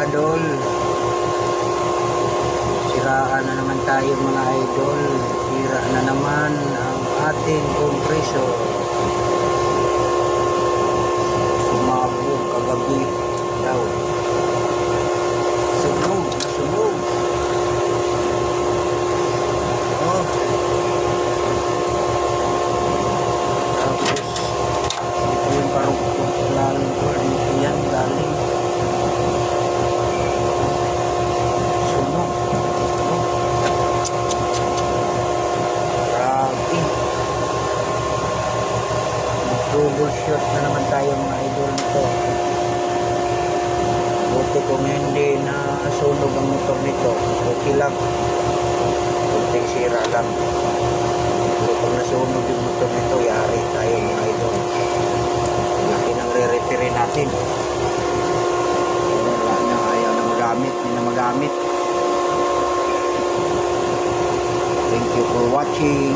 idol. Siraan na naman tayo mga idol. Sira na naman ang ating kompresor. Sumabog kagabi daw. Sunog. Oh. Tapos ito yung parukot sa lalim ko. Dito yan galing. Sunog. Grabe. Troubleshoot na naman tayo mga idol nito. Buti kung hindi na sunog ang motor nito, okay lang. Kunting sira lang. Pero kung nasunog yung motor nito, yari tayo mga idol. Laki nang re-retire natin. Wala na, ayaw na magamit, hindi na magamit. Thank you for watching.